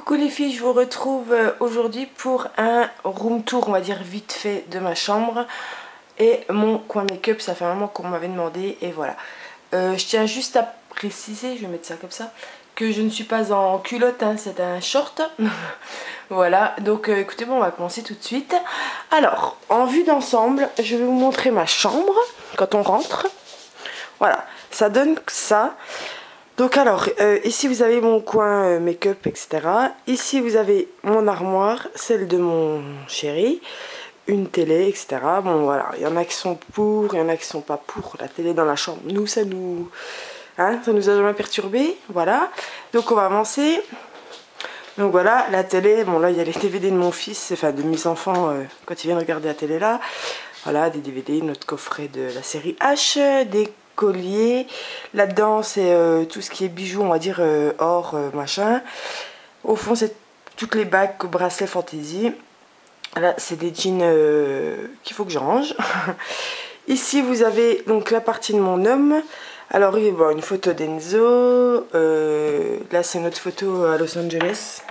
Coucou les filles, je vous retrouve aujourd'hui pour un room tour, on va dire vite fait, de ma chambre et mon coin make-up. Ça fait un moment qu'on m'avait demandé et voilà. Je tiens juste à préciser, je vais mettre ça comme ça, que je ne suis pas en culotte, hein, c'est un short. Voilà, donc écoutez, bon, on va commencer tout de suite. Alors, en vue d'ensemble, je vais vous montrer ma chambre quand on rentre. Voilà, ça donne ça. Donc alors, ici vous avez mon coin make-up, etc. Ici vous avez mon armoire, celle de mon chéri, une télé, etc. Bon voilà, il y en a qui sont pour, il y en a qui sont pas pour la télé dans la chambre. Nous, ça nous a jamais perturbé, voilà. Donc on va avancer. Donc voilà, la télé, bon là il y a les DVD de mon fils, enfin de mes enfants quand ils viennent regarder la télé là. Voilà, des DVD, notre coffret de la série H, des colliers. Là-dedans, c'est tout ce qui est bijoux, on va dire or, machin. Au fond, c'est toutes les bagues, bracelets fantaisie. Là, c'est des jeans qu'il faut que je range. Ici, vous avez donc la partie de mon homme. Alors, oui, bon, une photo d'Enzo. Là, c'est notre photo à Los Angeles.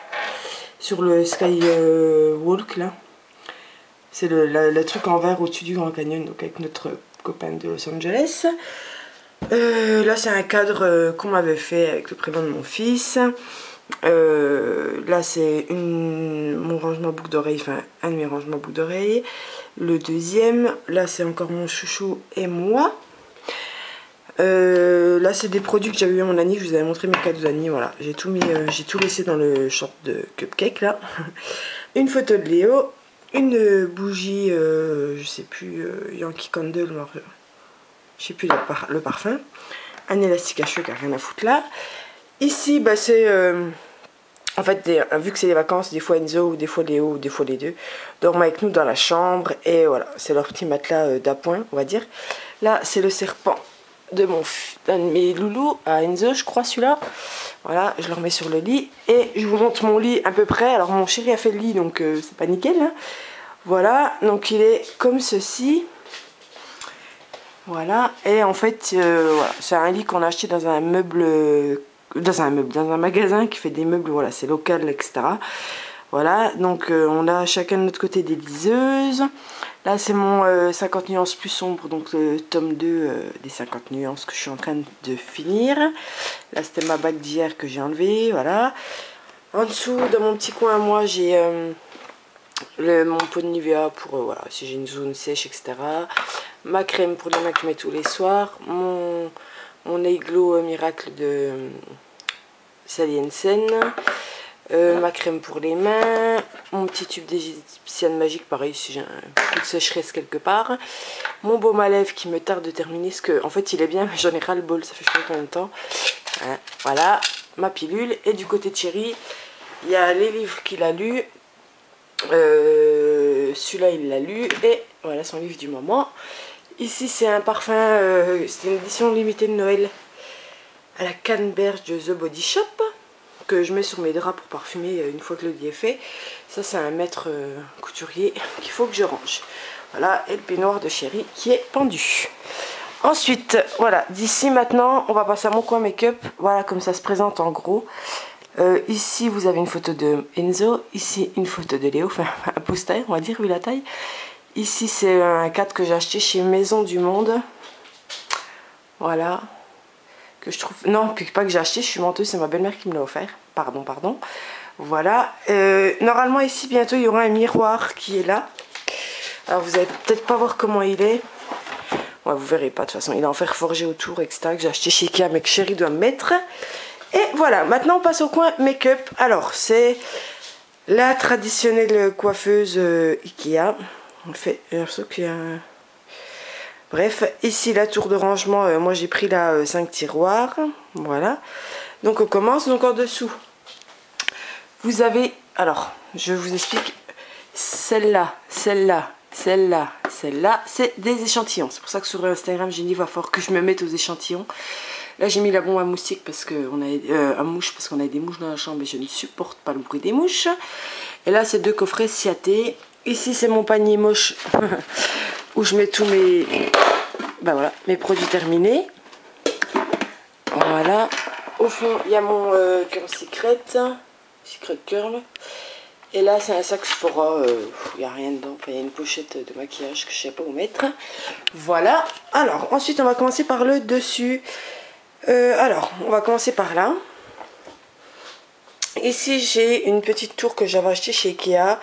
Sur le Skywalk, là. C'est le truc en vert au-dessus du Grand Canyon, donc avec notre copain de Los Angeles. Là, c'est un cadre qu'on m'avait fait avec le prénom de mon fils. Là, c'est mon rangement boucle d'oreille, enfin un de mes rangements boucle d'oreille. Le deuxième, là, c'est encore mon chouchou et moi. Là, c'est des produits que j'avais eu à mon Annie. Je vous avais montré mes cadeaux d'Annie. Voilà, j'ai tout mis, j'ai tout laissé dans le shop de cupcake là. Une photo de Léo. Une bougie, je sais plus, Yankee Candle, je sais plus le parfum. Un élastique à cheveux qui a rien à foutre là. Ici, bah, c'est en fait, vu que c'est les vacances, des fois Enzo, ou des fois Léo, ou des fois les deux, dorment avec nous dans la chambre. Et voilà, c'est leur petit matelas d'appoint, on va dire. Là, c'est le serpent d'un de mes loulous, à Enzo, je crois, celui-là. Voilà, je le remets sur le lit. Et je vous montre mon lit à peu près. Alors, mon chéri a fait le lit, donc c'est pas nickel. Hein. Voilà, donc il est comme ceci. Voilà, et en fait, voilà, c'est un lit qu'on a acheté dans un dans un magasin qui fait des meubles, voilà, c'est local, etc. Voilà, donc on a chacun de notre côté des liseuses. Là, c'est mon 50 nuances plus sombre, donc le tome 2 des 50 nuances que je suis en train de finir. Là, c'était ma bague d'hier que j'ai enlevée, voilà. En dessous, dans mon petit coin, moi, j'ai mon pot de Nivea pour, voilà, si j'ai une zone sèche, etc. Ma crème pour les mains que je mets tous les soirs. Mon Nail Glow Miracle de Sally Hansen. Ma crème pour les mains. Mon petit tube d'égyptienne magique, pareil, si j'ai un coup de sécheresse quelque part. Mon baume à lèvres qui me tarde de terminer, parce que en fait il est bien, mais j'en ai ras le bol, ça fait je sais pas combien de temps. Hein, voilà, ma pilule. Et du côté de Chéri, il y a les livres qu'il a lus. Celui-là il l'a lu et voilà son livre du moment. Ici c'est un parfum, c'est une édition limitée de Noël à la canneberge de The Body Shop que je mets sur mes draps pour parfumer une fois que le lit est fait. Ça c'est un maître couturier qu'il faut que je range. Voilà, et le peignoir de Chéri qui est pendu. Ensuite voilà, d'ici maintenant on va passer à mon coin make-up. Voilà comme ça se présente en gros. Ici vous avez une photo de Enzo, ici une photo de Léo, enfin un poster on va dire vu la taille. Ici c'est un cadre que j'ai acheté chez Maison du Monde. Voilà. Que je trouve... Non, puis pas que j'ai acheté, je suis menteuse, c'est ma belle-mère qui me l'a offert. Pardon, pardon. Voilà. Normalement ici bientôt il y aura un miroir qui est là. Alors vous allez peut-être pas voir comment il est. Ouais, vous verrez pas de toute façon, il est en fer forgé autour, etc. que j'ai acheté chez Ikea mais que Chéri doit me mettre. Et voilà, maintenant on passe au coin make-up. Alors, c'est la traditionnelle coiffeuse Ikea. On fait, j'ai l'impression qu'il y a un... Bref, ici la tour de rangement, moi j'ai pris là 5 tiroirs. Voilà. Donc on commence. Donc en dessous, vous avez... Alors, je vous explique. Celle-là, celle-là, celle-là, celle-là, c'est des échantillons. C'est pour ça que sur Instagram, j'ai dit, il va falloir que je me mette aux échantillons. Là j'ai mis la bombe à moustiques parce qu'on a à mouches parce qu'on a des mouches dans la chambre et je ne supporte pas le bruit des mouches. Et là c'est deux coffrets Ciaté. Ici c'est mon panier moche où je mets tous mes voilà, mes produits terminés. Voilà. Au fond il y a mon Curl Secret. Secret Curl. Et là c'est un sac Sephora, il n'y a rien dedans, il y a une pochette de maquillage que je ne sais pas où mettre. Voilà, alors ensuite on va commencer par le dessus. Alors on va commencer par là. Ici j'ai une petite tour que j'avais achetée chez Ikea.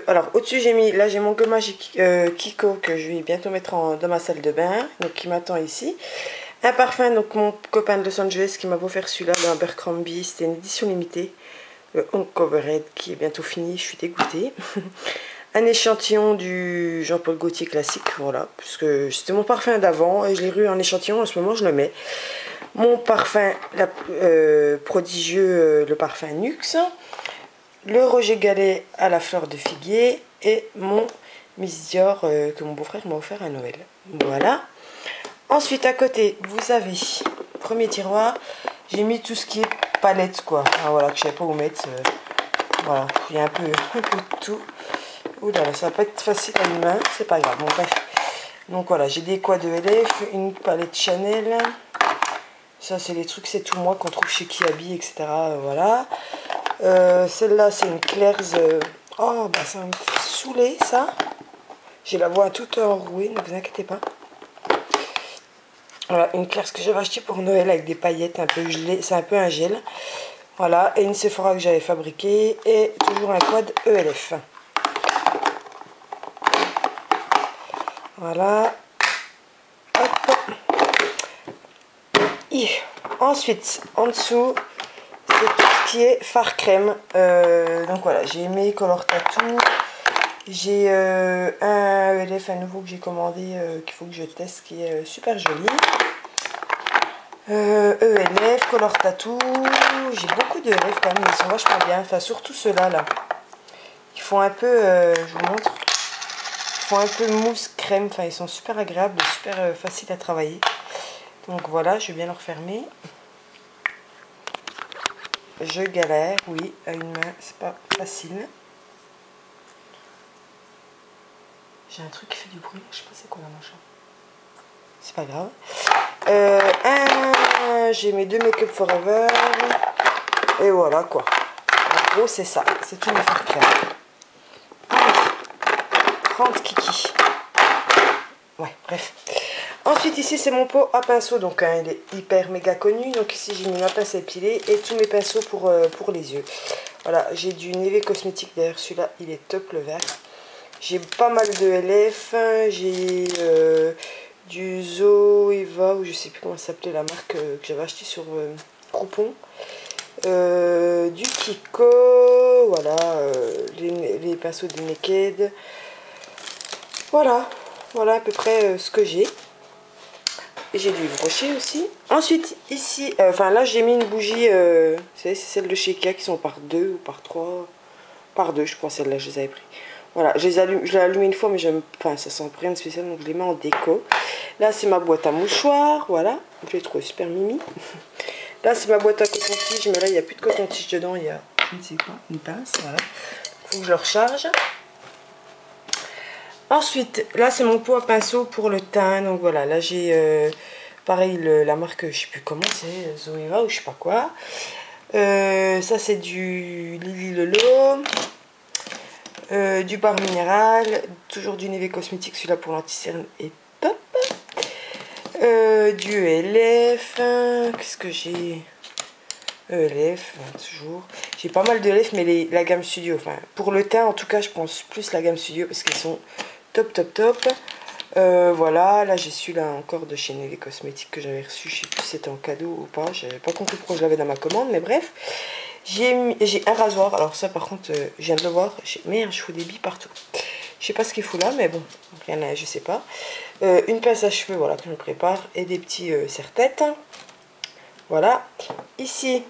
Alors au-dessus j'ai mis, là j'ai mon gommage Kiko que je vais bientôt mettre dans ma salle de bain, donc qui m'attend ici. Un parfum, donc mon copain de Los Angeles qui m'a offert celui-là, le Abercrombie, c'était une édition limitée. Le Uncovered qui est bientôt fini, je suis dégoûtée. Un échantillon du Jean-Paul Gaultier classique, voilà, puisque c'était mon parfum d'avant et je l'ai eu en échantillon, en ce moment je le mets. Mon parfum prodigieux, le parfum Nuxe. Le Roger Gallet à la fleur de figuier et mon Miss Dior que mon beau-frère m'a offert à Noël. Voilà. Ensuite à côté, vous avez, premier tiroir, j'ai mis tout ce qui est palette quoi. Ah, voilà, que je ne sais pas où mettre. Voilà, il y a un peu de tout. Ouh là là, ça va pas être facile à une main, c'est pas grave. Bon bref. Donc voilà, j'ai des quoi de LF, une palette Chanel. Ça c'est les trucs, c'est tout moi qu'on trouve chez Kiabi, etc. Voilà. Celle-là c'est une Claire's. Oh bah ça me fait saouler ça. J'ai la voix toute enrouée, ne vous inquiétez pas. Voilà, une Claire's que j'avais acheté pour Noël avec des paillettes un peu gelées, c'est un peu un gel. Voilà, et une Sephora que j'avais fabriquée et toujours un quad ELF. Voilà. Hop. Et ensuite, en dessous, c'est tout ce qui est fard crème. Donc voilà, j'ai mes Color Tattoo. J'ai un ELF, un nouveau que j'ai commandé, qu'il faut que je teste, qui est super joli. ELF, Color Tattoo. J'ai beaucoup de ELF quand même, ils sont vachement bien. Enfin, surtout ceux-là, là. Ils font un peu, je vous montre. Ils font un peu mousse crème. Enfin, ils sont super agréables, super faciles à travailler. Donc voilà, je vais bien le refermer. Je galère, oui, à une main, c'est pas facile. J'ai un truc qui fait du bruit, je sais pas c'est quoi la machin. C'est pas grave. J'ai mes deux Make Up Forever. Et voilà quoi. En gros, c'est ça. C'est tout mes fard crème. 30 kiki. Ouais, bref. Ensuite, ici, c'est mon pot à pinceau. Donc, il est hyper méga connu. Donc, ici, j'ai mis ma pince à épiler et tous mes pinceaux pour les yeux. Voilà, j'ai du Neve Cosmétique. D'ailleurs, celui-là, il est top, le vert. J'ai pas mal de LF. J'ai du Zoeva, ou je sais plus comment ça s'appelait la marque que j'avais acheté sur Groupon. Du Kiko. Voilà, les pinceaux de Naked. Voilà à peu près ce que j'ai. J'ai du brocher aussi. Ensuite, ici, là j'ai mis une bougie, c'est celle de chez Ikea qui sont par 2 ou par 3. Par 2, je crois, celle-là, je les avais pris. Voilà, je l'ai allumé une fois, mais ça sent rien de spécial, donc je les mets en déco. Là, c'est ma boîte à mouchoirs, voilà. Je l'ai trouvé super mimi. Là, c'est ma boîte à coton-tige, mais là, il n'y a plus de coton-tige dedans, il y a, je ne sais pas, une pince, voilà. Il faut que je le recharge. Ensuite, là c'est mon pot à pinceau pour le teint. Donc voilà, là j'ai pareil la marque, je sais plus comment c'est, Zoeva ou je sais pas quoi. Ça c'est du Lily Lelo, du bar minéral, toujours du Neve Cosmétique, celui-là pour l'anti-cerne est top. Du ELF, qu'est-ce que j'ai? ELF, toujours. J'ai pas mal de ELF, mais la gamme Studio. Enfin, pour le teint, en tout cas, je pense plus la gamme Studio parce qu'ils sont top. Voilà, là j'ai celui-là encore de chez Neve Cosmétique que j'avais reçu. Je sais plus si c'était en cadeau ou pas. J'avais pas compris pourquoi je l'avais dans ma commande, mais bref. J'ai un rasoir. Alors, ça, par contre, je viens de le voir. Merde, je fous des billes partout. Je sais pas ce qu'il faut là, mais bon, rien à, je sais pas. Une pince à cheveux, voilà, que je me prépare. Et des petits serre-têtes. Voilà. Ici,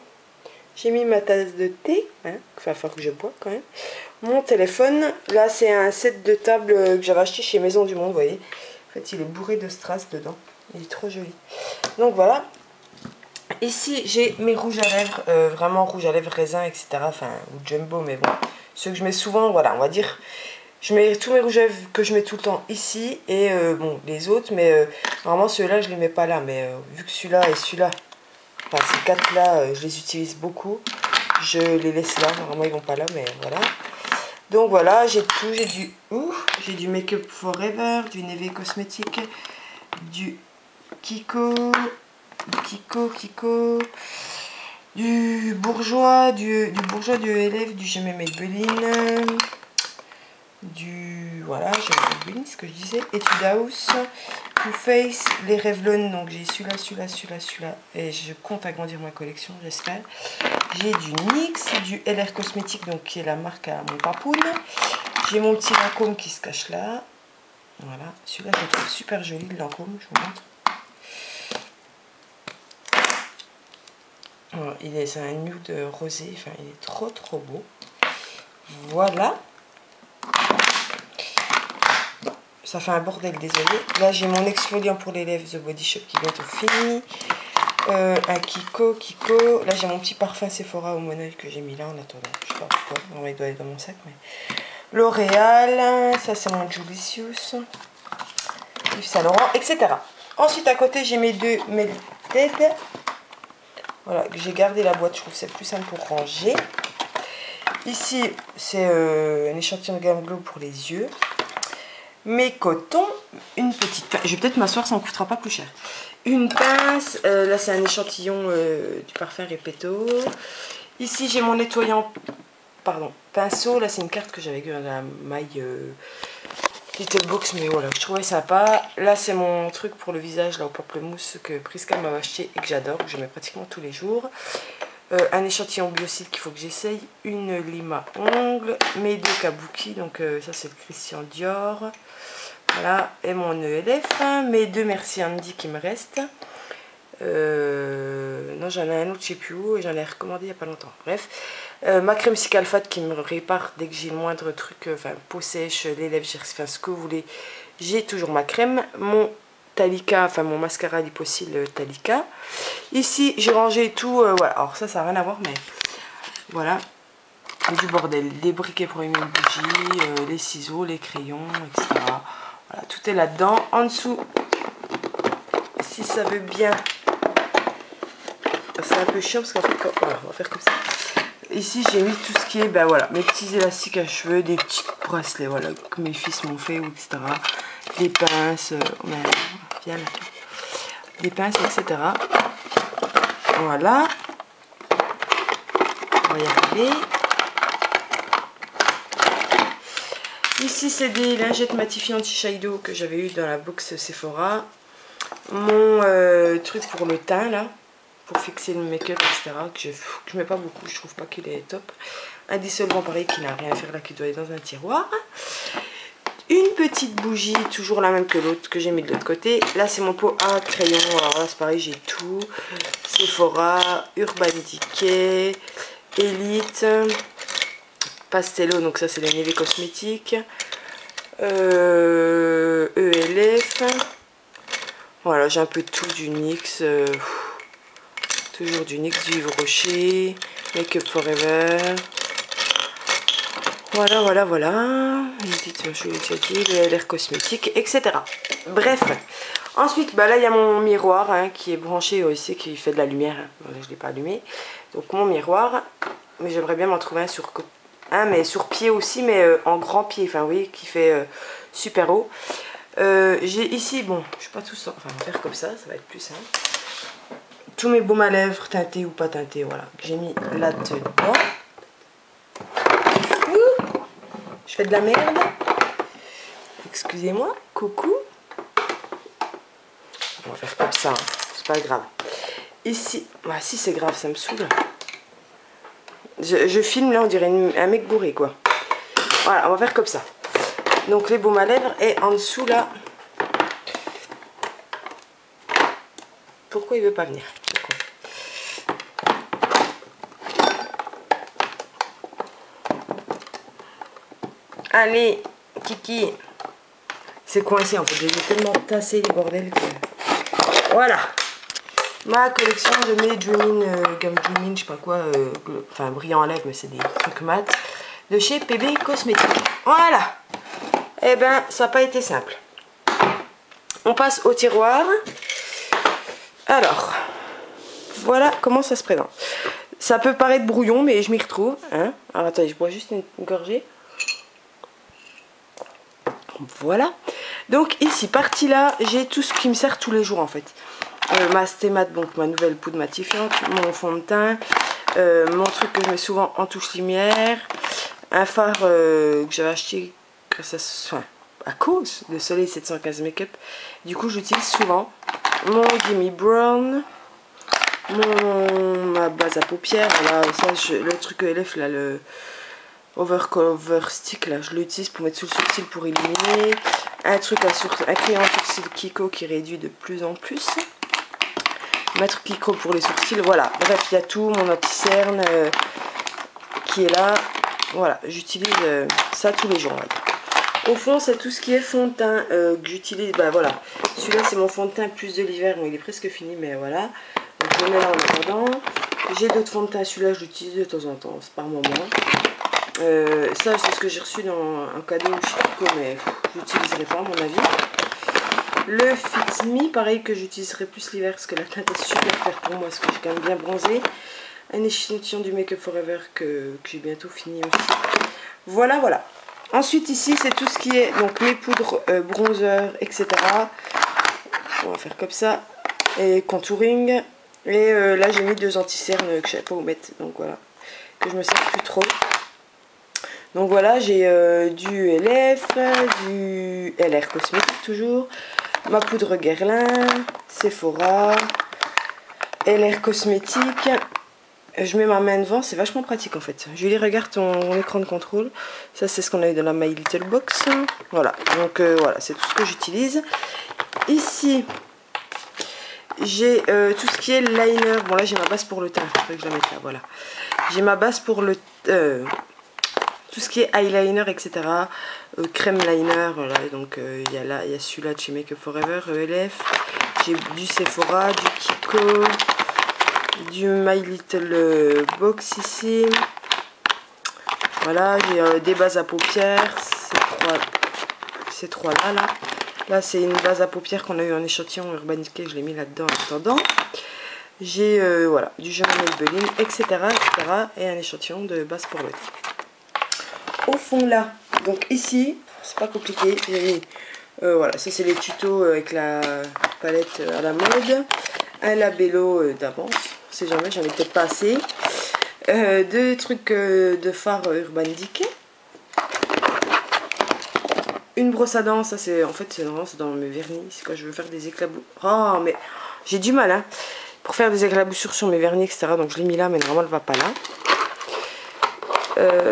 j'ai mis ma tasse de thé, hein, il va falloir que je bois quand même. Mon téléphone, là c'est un set de table que j'avais acheté chez Maison du Monde, vous voyez. En fait, il est bourré de strass dedans. Il est trop joli. Donc voilà. Ici, j'ai mes rouges à lèvres, vraiment rouge à lèvres raisin, etc. Enfin, ou jumbo, mais bon. Ceux que je mets souvent, voilà, on va dire. Je mets tous mes rouges à lèvres que je mets tout le temps ici. Et bon, les autres, mais normalement ceux-là, je les mets pas là. Mais vu que celui-là et celui-là, enfin ces quatre là, je les utilise beaucoup. je les laisse là. Normalement ils vont pas là, mais voilà. Donc voilà, j'ai tout, j'ai du Make Up Forever, du Neve Cosmetics, du Kiko, du Bourjois, du ELF, du Jamais Maybelline, voilà, Jamais Maybelline, ce que je disais, Etude House, Too Faced, les Revlon, donc j'ai celui-là, et je compte agrandir ma collection, j'espère. J'ai du NYX, du LR Cosmetics, donc qui est la marque à mon papoune. J'ai mon petit Lancôme qui se cache là. Voilà, celui-là je le trouve super joli, le Lancôme, je vous montre. Voilà, c'est un nude rosé, enfin il est trop beau. Voilà. Ça fait un bordel, désolé. Là j'ai mon exfoliant pour les lèvres The Body Shop qui est bientôt fini. Un Kiko. Là j'ai mon petit parfum Sephora au monoeil que j'ai mis là en attendant. Je sais pas pourquoi. Non, il doit être dans mon sac. Mais... L'Oréal. Ça c'est mon Julicius. Yves Saint Laurent, etc. Ensuite à côté j'ai mes deux Melted. Voilà, j'ai gardé la boîte. Je trouve que c'est plus simple pour ranger. Ici c'est un échantillon de Gamme Glow pour les yeux. Mes cotons, une petite pince, je vais peut-être m'asseoir, ça ne coûtera pas plus cher. Une pince, là c'est un échantillon du parfum Repetto. Ici j'ai mon nettoyant, pinceau, là c'est une carte que j'avais dans la maille Little Box, mais voilà, je trouvais sympa. Là c'est mon truc pour le visage, là au pamplemousse que Prisca m'a acheté et que j'adore, que je mets pratiquement tous les jours. Un échantillon Biocide qu'il faut que j'essaye, une lime à ongles, mes deux Kabuki, donc ça c'est le Christian Dior, voilà, et mon ELF, mes deux Merci Andy qui me restent, non j'en ai un autre je sais plus où et j'en ai recommandé il n'y a pas longtemps, bref, ma crème Cicalfate qui me répare dès que j'ai le moindre truc, enfin peau sèche, les lèvres, enfin ce que vous voulez, j'ai toujours ma crème, mon Talika, enfin mon mascara Liposil Talika. Ici j'ai rangé tout, voilà, alors ça n'a rien à voir mais voilà, du bordel, des briquets pour une bougie, les ciseaux, les crayons, etc. Voilà, tout est là-dedans. En dessous, si ça veut bien, c'est un peu chiant parce qu'en fait, voilà, on va faire comme ça. Ici j'ai mis tout ce qui est, ben voilà, mes petits élastiques à cheveux, des petits bracelets, voilà, que mes fils m'ont fait, etc. Des pinces, viens là, des pinces, etc. Voilà. On va y arriver. Ici, c'est des lingettes matifiées anti-shadow que j'avais eu dans la box Sephora. Mon truc pour le teint, là, pour fixer le make-up, etc. Que je mets pas beaucoup, je trouve pas qu'il est top. Un dissolvant pareil qui n'a rien à faire là, qui doit être dans un tiroir. Une petite bougie, toujours la même que l'autre, que j'ai mis de l'autre côté. Là, c'est mon pot à crayon. Alors là, c'est pareil, j'ai tout. Sephora, Urban Decay, Elite, Pastello, donc ça, c'est les Neve Cosmetics. ELF. Voilà, j'ai un peu de tout, du NYX. Toujours du NYX, du Yves Rocher, Make Up Forever. Voilà. Une petite, je l'ai déjà dit, les LR Cosmétiques, etc. Bref. Ensuite, bah là, il y a mon miroir hein, qui est branché aussi, qui fait de la lumière. Hein. Voilà, je ne l'ai pas allumé. Donc, mon miroir. Mais j'aimerais bien m'en trouver mais sur pied aussi, mais en grand pied. Enfin, oui, qui fait super haut. J'ai ici, bon, je ne suis pas tout ça. Enfin, on va faire comme ça va être plus simple. Tous mes baumes à lèvres, teintés ou pas teintés, voilà, que j'ai mis là-dedans. Je fais de la merde. Excusez-moi. Coucou. On va faire comme ça. Hein. C'est pas grave. Ici. Ah si c'est grave, ça me saoule. Je filme là, on dirait un mec bourré quoi. Voilà, on va faire comme ça. Donc les baumes à lèvres et en dessous là. Pourquoi il veut pas venir? Allez, Kiki. C'est coincé en fait. J'ai tellement tassé les bordels que... Voilà. Ma collection de mes Dreamin, gamme Dreamin, je sais pas quoi. Enfin, brillant à lèvres, mais c'est des trucs mat. De chez PB Cosmetics. Voilà. Eh ben, ça n'a pas été simple. On passe au tiroir. Alors, voilà comment ça se présente. Ça peut paraître brouillon, mais je m'y retrouve. Hein. Alors attendez, je bois juste une gorgée. Voilà. Donc ici, partie là, j'ai tout ce qui me sert tous les jours en fait. Ma Stémat, donc ma nouvelle poudre matifiante, mon fond de teint, mon truc que je mets souvent en touche lumière, un phare que j'avais acheté à cause de Soleil 715 Make-up. Du coup, j'utilise souvent mon Gimme Brown, ma base à paupières. Voilà, ça, le truc ELF là, le Overcover Stick là, je l'utilise pour mettre sous le sourcil pour illuminer. Un crayon sourcil Kiko qui réduit de plus en plus. Mettre Kiko pour les sourcils, voilà. Bref, il y a tout, mon anti-cerne qui est là. Voilà, j'utilise ça tous les jours. Au fond, c'est tout ce qui est fond de teint que j'utilise. Bah voilà, celui-là c'est mon fond de teint plus de l'hiver. Bon, il est presque fini, mais voilà. Donc je le mets là en attendant. J'ai d'autres fonds de teint, celui-là je l'utilise de temps en temps, c'est par moment. Ça c'est ce que j'ai reçu dans un cadeau chez Kiko, mais je l'utiliserai pas à mon avis. Le Fit Me, pareil, que j'utiliserai plus l'hiver parce que la teinte est super claire pour moi, parce que j'ai quand même bien bronzé. Un échantillon du Make Up Forever que j'ai bientôt fini aussi. Voilà, voilà. Ensuite ici c'est tout ce qui est donc mes poudres bronzer, etc. On va faire comme ça. Et contouring. Et là j'ai mis 2 anti-cernes que je savais pas où mettre. Donc voilà. Que je me sers plus trop. Donc voilà, j'ai du LF, du LR Cosmétique toujours. Ma poudre Guerlain, Sephora, LR Cosmétique. Je mets ma main devant, c'est vachement pratique en fait. Julie, regarde ton écran de contrôle. Ça c'est ce qu'on a eu dans la My Little Box. Voilà, donc voilà, c'est tout ce que j'utilise. Ici, j'ai tout ce qui est liner. Bon là j'ai ma base pour le teint, il faudrait que je la mette là, voilà. J'ai ma base pour le... tout ce qui est eyeliner, etc. Crème liner, voilà. Donc il y a celui-là de chez Make Up Forever, ELF. J'ai du Sephora, du Kiko, du My Little Box ici. Voilà, j'ai des bases à paupières, ces trois là. Là c'est une base à paupières qu'on a eu en échantillon Urban Decay, je l'ai mis là-dedans en attendant. J'ai voilà, du jaune Maybelline, etc., etc. Et un échantillon de base pour le teint. Au fond là, donc ici, c'est pas compliqué, voilà, ça c'est les tutos avec la palette à la mode. Un labello d'avance, on sait jamais, j'en ai peut-être pas assez. 2 trucs de fard Urban Decay. Une brosse à dents, ça c'est en fait c'est dans mes vernis, c'est quand je veux faire des éclaboussures. Oh mais j'ai du mal hein, pour faire des éclaboussures sur mes vernis, etc. Donc je l'ai mis là, mais normalement elle va pas là.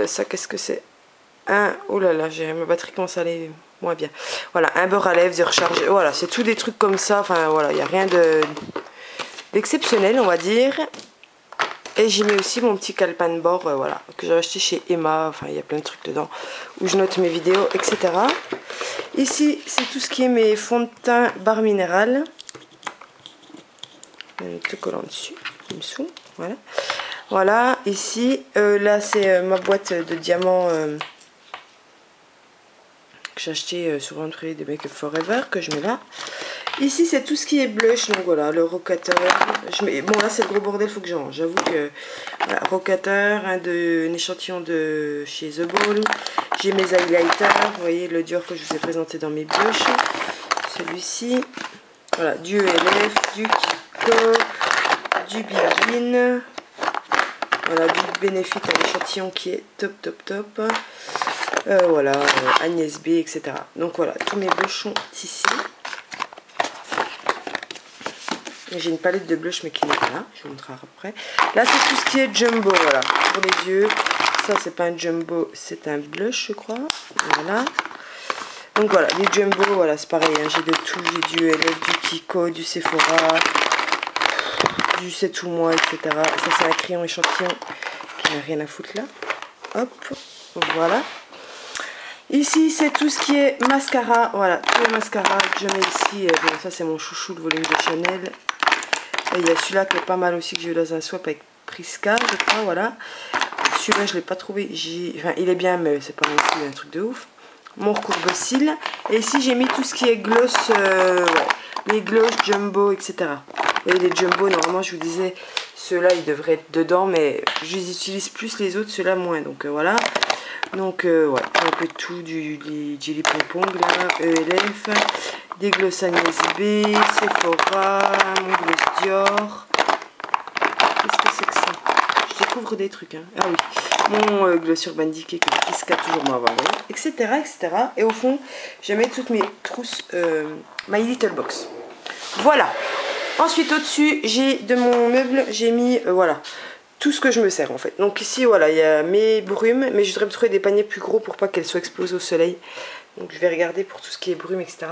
Ça qu'est-ce que c'est? Oh là là, ma batterie commence à aller moins bien. Voilà, un beurre à lèvres de recharge. Voilà, c'est tout des trucs comme ça. Enfin voilà, il n'y a rien d'exceptionnel on va dire. Et j'y mets aussi mon petit calepin de bord, voilà, que j'ai acheté chez Emma. Enfin, il y a plein de trucs dedans où je note mes vidéos, etc. Ici, c'est tout ce qui est mes fonds de teint barre minérale. Un autocollant dessus, en dessous, voilà. Voilà, ici, là c'est ma boîte de diamants que j'ai acheté sur l'entrée de Make Up Forever, que je mets là. Ici c'est tout ce qui est blush, donc voilà, le Rocateur. Bon là c'est le gros bordel, faut que j'en range. J'avoue que voilà, Rocateur, un échantillon de chez The Ball. J'ai mes highlighters, vous voyez le Dior que je vous ai présenté dans mes blushs. Celui-ci, voilà, du ELF, du Kiko, du Bibine. Voilà, du Benefit à l'échantillon qui est top. Voilà, Agnès B, etc. Donc voilà, tous mes blushs sont ici. J'ai une palette de blush mais qui n'est pas là, je vous montrerai après. Là c'est tout ce qui est jumbo, voilà, pour les yeux. Ça c'est pas un jumbo, c'est un blush je crois. Voilà. Donc voilà, les jumbo, voilà, c'est pareil, hein, j'ai de tout, j'ai du LF, du Kiko, du Sephora, du C'est tout moi, etc. Ça c'est un crayon échantillon qui n'a rien à foutre là. Hop, voilà. Ici c'est tout ce qui est mascara, voilà, tous les mascaras que je mets ici. Bon, ça c'est mon chouchou, le volume de Chanel. Et il y a celui-là qui est pas mal aussi, que j'ai eu dans un swap avec Prisca, je crois, voilà. Celui-là je l'ai pas trouvé, enfin il est bien mais c'est pas non plus un truc de ouf. Mon courbe-cils. Et ici j'ai mis tout ce qui est gloss, ouais, les gloss jumbo, etc. Et les jumbo, normalement je vous disais, ceux-là ils devraient être dedans, mais je les utilise plus les autres, ceux-là moins. Donc voilà. Donc ouais, un peu tout, du Jelly Pong là, ELF, des gloss Agnès B, Sephora, mon gloss Dior. Qu'est-ce que c'est que ça? Je découvre des trucs, hein. Ah oui, mon gloss Urban Decay que Kiska toujours m'avoir, etc., etc. Et au fond, je mets toutes mes trousses My Little Box. Voilà. Ensuite, au-dessus, j'ai de mon meuble, j'ai mis, voilà, tout ce que je me sers en fait. Donc ici, voilà, il y a mes brumes, mais je voudrais me trouver des paniers plus gros pour pas qu'elles soient exposées au soleil. Donc je vais regarder pour tout ce qui est brume, etc.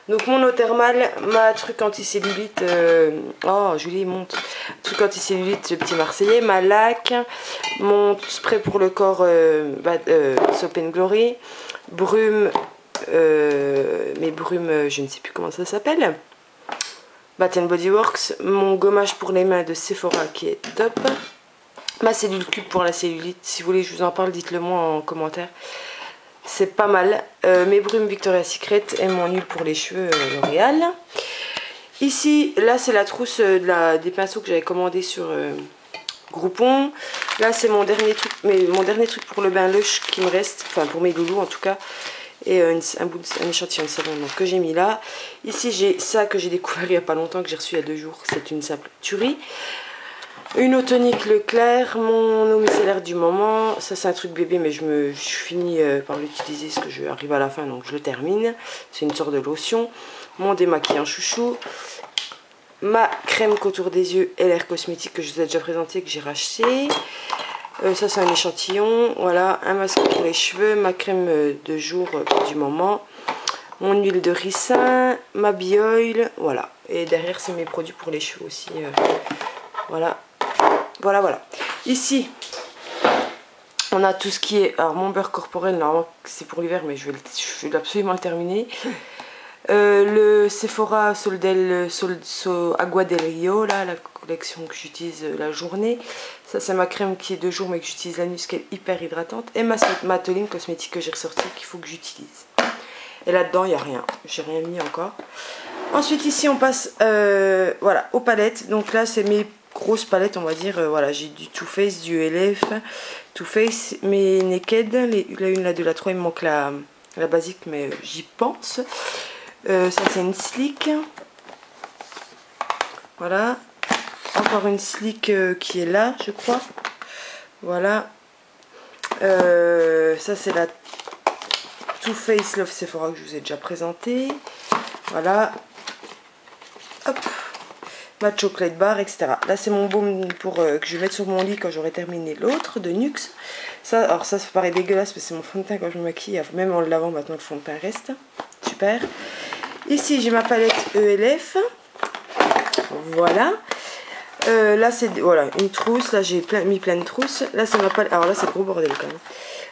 Donc mon eau thermale, ma truc anti-cellulite, oh Julie monte, truc anti-cellulite, le petit marseillais, ma laque, mon spray pour le corps, Soap and Glory, brume, mes brumes, je ne sais plus comment ça s'appelle, Bath & Body Works, mon gommage pour les mains de Sephora qui est top, ma cellule cube pour la cellulite, si vous voulez je vous en parle, dites-le moi en commentaire. C'est pas mal. Mes brumes Victoria's Secret et mon huile pour les cheveux L'Oréal. Ici, là c'est la trousse des pinceaux que j'avais commandé sur Groupon. Là c'est mon dernier truc, mon dernier truc pour le bain Lush qui me reste, enfin pour mes loulous en tout cas. Et un échantillon de savon donc, que j'ai mis là. Ici j'ai ça que j'ai découvert il n'y a pas longtemps, que j'ai reçu il y a 2 jours. C'est une simple tuerie. Une eau tonique Leclerc, mon eau micellaire du moment. Ça c'est un truc bébé mais je finis par l'utiliser parce que je arrive à la fin donc je le termine. C'est une sorte de lotion. Mon démaquillant chouchou. Ma crème contour des yeux LR Cosmétique que je vous ai déjà présenté, que j'ai racheté. Ça c'est un échantillon. Voilà, un masque pour les cheveux. Ma crème de jour du moment. Mon huile de ricin. Ma Bioil. Voilà. Et derrière c'est mes produits pour les cheveux aussi. Voilà. Voilà, voilà. Ici, on a tout ce qui est... Alors, mon beurre corporel, normalement, c'est pour l'hiver, mais je vais absolument le terminer. Le Sephora Agua del Rio, là, la collection que j'utilise la journée. Ça, c'est ma crème qui est de jour, mais que j'utilise la nuit, parce qu'elle est hyper hydratante. Et ma Matoline cosmétique que j'ai ressortie, qu'il faut que j'utilise. Et là-dedans, il n'y a rien. J'ai rien mis encore. Ensuite, ici, on passe voilà, aux palettes. Donc là, c'est mes... grosse palette on va dire, voilà j'ai du Too Faced, du LF, Too Faced, mes Naked, la 1, la 2, la 3, il me manque la basique mais j'y pense. Ça c'est une Slick, voilà, encore une Slick qui est là je crois, voilà, ça c'est la Too Faced Love Sephora que je vous ai déjà présenté, voilà, hop. Ma chocolate bar, etc. Là, c'est mon baume pour que je vais mettre sur mon lit quand j'aurai terminé l'autre de NYX. Ça, alors ça paraît dégueulasse, mais c'est mon fond de teint quand je me maquille. Même en le lavant, maintenant, le fond de teint reste. Super. Ici, j'ai ma palette ELF. Voilà. Là, c'est voilà, une trousse. Là, j'ai mis plein de trousses. Là, c'est ma palette. Alors là, c'est le gros bordel quand même.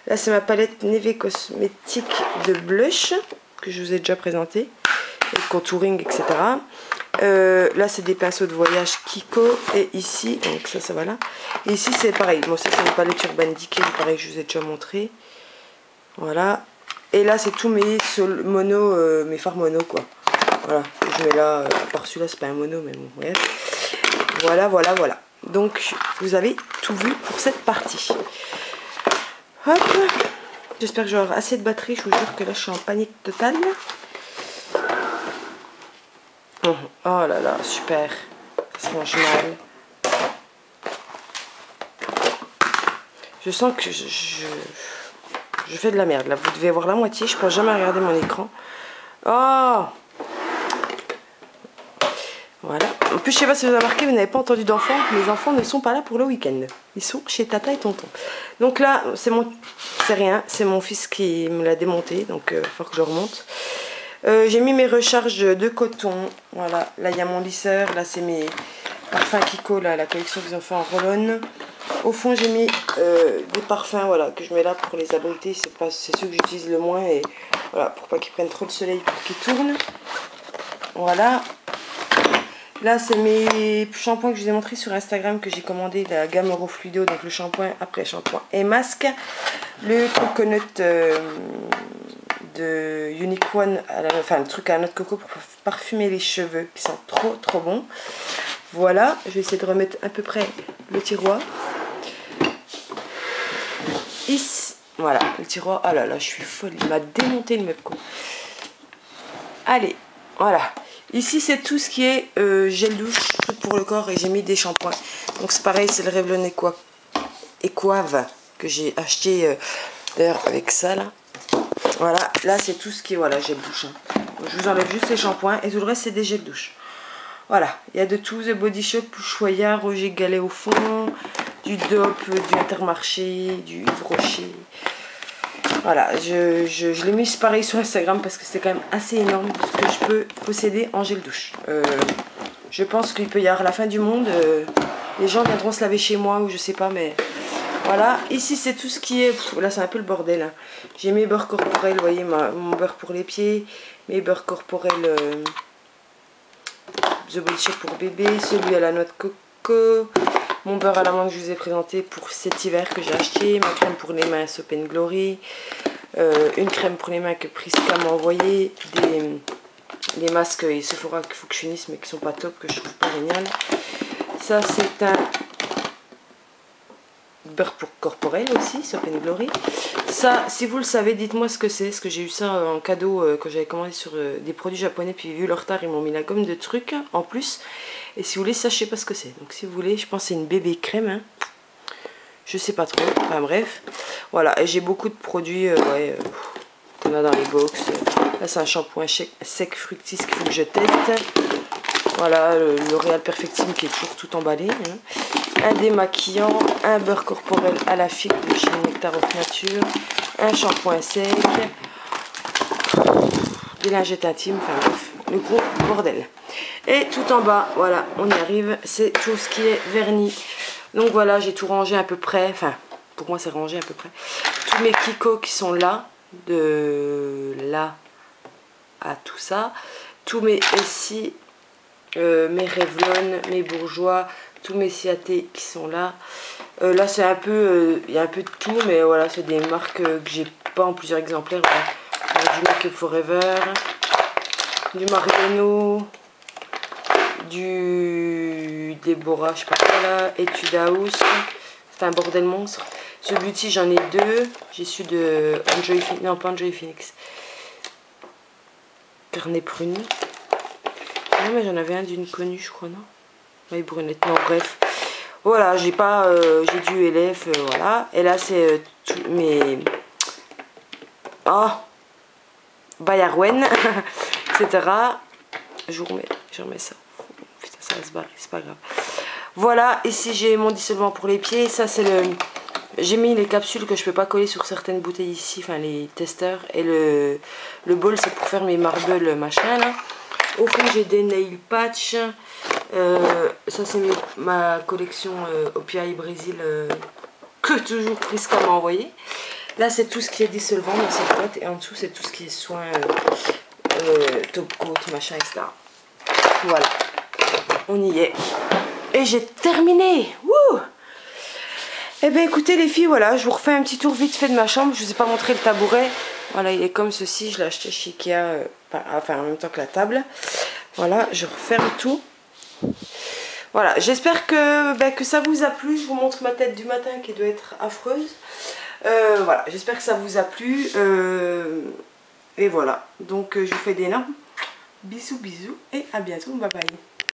Là, c'est ma palette Neve Cosmétique de blush que je vous ai déjà présenté. Et contouring, etc. Là c'est des pinceaux de voyage Kiko et ici donc ça va là et ici c'est pareil, bon ça c'est une palette Urban Decay pareil que je vous ai déjà montré, voilà, et là c'est tous mes mono, mes fards mono quoi, voilà, je mets là, à part celui-là c'est pas un mono mais bon bref, voilà voilà voilà, donc vous avez tout vu pour cette partie. Hop, j'espère que j'aurai assez de batterie, je vous jure que là je suis en panique totale. Oh là là, super. Ça se mange mal. Je sens que je fais de la merde. Là, vous devez voir la moitié. Je ne peux jamais regarder mon écran. Oh! Voilà. En plus, je sais pas si vous avez remarqué, vous n'avez pas entendu d'enfants. Mes enfants ne sont pas là pour le week-end. Ils sont chez Tata et Tonton. Donc là, c'est rien. C'est mon fils qui me l'a démonté. Donc, il faut que je remonte. J'ai mis mes recharges de coton, voilà, là il y a mon lisseur, là c'est mes parfums Kiko, là, la collection qu'ils ont fait en roll-on. Au fond j'ai mis des parfums, voilà, que je mets là pour les abriter, c'est ceux que j'utilise le moins, et voilà, pour pas qu'ils prennent trop de soleil pour qu'ils tournent. Voilà. Là c'est mes shampoings que je vous ai montré sur Instagram, que j'ai commandé, la gamme Eurofluido, donc le shampoing, après shampoing et masque. Le coconut de Unique One, enfin le truc à la noix de coco pour parfumer les cheveux qui sont trop bons. Voilà, je vais essayer de remettre à peu près le tiroir. Ici, voilà, le tiroir. Ah là là, je suis folle, il m'a démonté le meuble, quoi. Allez, voilà. Ici, c'est tout ce qui est gel douche, truc pour le corps, et j'ai mis des shampoings. Donc c'est pareil, c'est le Revlon Equave que j'ai acheté d'ailleurs avec ça là. Voilà, là c'est tout ce qui est voilà, gel douche. Hein. Donc, je vous enlève juste les shampoings et tout le reste c'est des gels douche. Voilà, il y a de tout, The Body Shop, Ushuaïa, Roger Gallet au fond, du DOP, du Intermarché, du Yves Rocher. Voilà, je l'ai mis pareil sur Instagram parce que c'est quand même assez énorme ce que je peux posséder en gel douche. Je pense qu'il peut y avoir la fin du monde. Les gens viendront se laver chez moi ou je sais pas, mais voilà. Ici, c'est tout ce qui est... Pff, là, c'est un peu le bordel. Hein. J'ai mes beurres corporels, vous voyez, mon beurre pour les pieds, mes beurres corporels The Body Shop pour bébé, celui à la noix de coco, mon beurre à l'amande que je vous ai présenté pour cet hiver que j'ai acheté, ma crème pour les mains Soap & Glory, une crème pour les mains que Prisca m'a envoyé, des masques et Sephora qu'il faut que je finisse mais qui sont pas top, que je trouve pas génial. Ça c'est un beurre pour corporel aussi, Soap & Glory. Ça, si vous le savez, dites-moi ce que c'est, parce que j'ai eu ça en cadeau quand j'avais commandé sur des produits japonais, puis vu le retard, ils m'ont mis la gomme de trucs en plus. Et si vous voulez, ça je sais pas ce que c'est. Donc si vous voulez, je pense que c'est une bébé crème, hein. Je sais pas trop, enfin bref. Voilà, et j'ai beaucoup de produits qu'on a dans les box. Là c'est un shampoing sec Fructis qu'il faut que je teste. Voilà, le L'Oréal Perfectime qui est toujours tout emballé. Hein. Un démaquillant, un beurre corporel à la figue de chez Nectar of Nature, un shampoing sec, des lingettes intimes, enfin bref, le gros bordel. Et tout en bas, voilà, on y arrive, c'est tout ce qui est vernis. Donc voilà, j'ai tout rangé à peu près, enfin, pour moi c'est rangé à peu près. Tous mes Kiko qui sont là, de là à tout ça. Tous mes Essie, mes Revlon, mes Bourjois, tous mes Ciaté qui sont là. Là c'est un peu, il y a un peu de tout, mais voilà, c'est des marques que j'ai pas en plusieurs exemplaires. Voilà. Du Make Up Forever, du Mariano, du Deborah, je sais pas quoi là, Etude House, c'est un bordel monstre. Ce Beauty j'en ai deux, j'ai su de Enjoy Phoenix, non pas Enjoy Phoenix, Carnet Prune. Non mais j'en avais un d'une connue je crois, non? Oui, brunette, non bref. Voilà, j'ai pas, j'ai du LF, voilà. Et là c'est mes... Oh Bayarwen, etc. Je remets ça. Putain, ça va se barrer, c'est pas grave. Voilà, ici j'ai mon dissolvant pour les pieds. Ça c'est le... J'ai mis les capsules que je peux pas coller sur certaines bouteilles ici, enfin les testeurs. Et le bol c'est pour faire mes marbles machin là. Au fond j'ai des nail patch. Ça c'est ma collection OPI Brésil que toujours Prisca m'a envoyé. Là c'est tout ce qui est dissolvant dans cette boîte. Et en dessous c'est tout ce qui est soin top coat machin etc. Voilà, on y est. Et j'ai terminé. Wouh! Eh bien écoutez les filles, voilà, je vous refais un petit tour vite fait de ma chambre. Je vous ai pas montré le tabouret. Voilà, il est comme ceci, je l'ai acheté chez Ikea, enfin en même temps que la table. Voilà, je referme tout. Voilà, j'espère que ça vous a plu. Je vous montre ma tête du matin qui doit être affreuse. Voilà, j'espère que ça vous a plu. Et voilà, donc je vous fais d'énormes bisous bisous et à bientôt, bye bye.